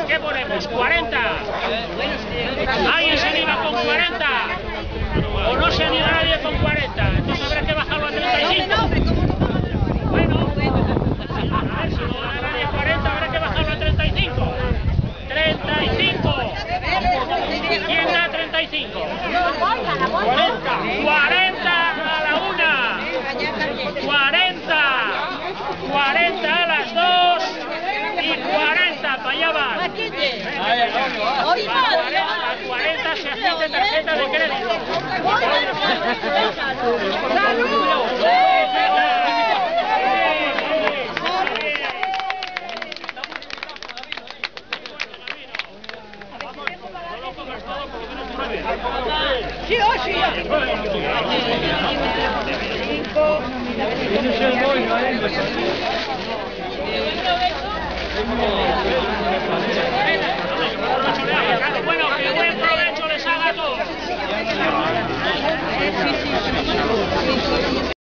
¿Qué ponemos? ¿40? ¿Alguien se anima con 40? ¿O no se anima nadie con 40? Entonces habrá que bajarlo a 35. Bueno, a ver, si no baja nadie a 40, habrá que bajarlo a 35. 35. ¿Quién da 35? 40 a la 1. 40 a las 2 y 40 para allá van. A 40 se admite tarjeta de crédito. Sí, sí. Ese es el boy, ¿no?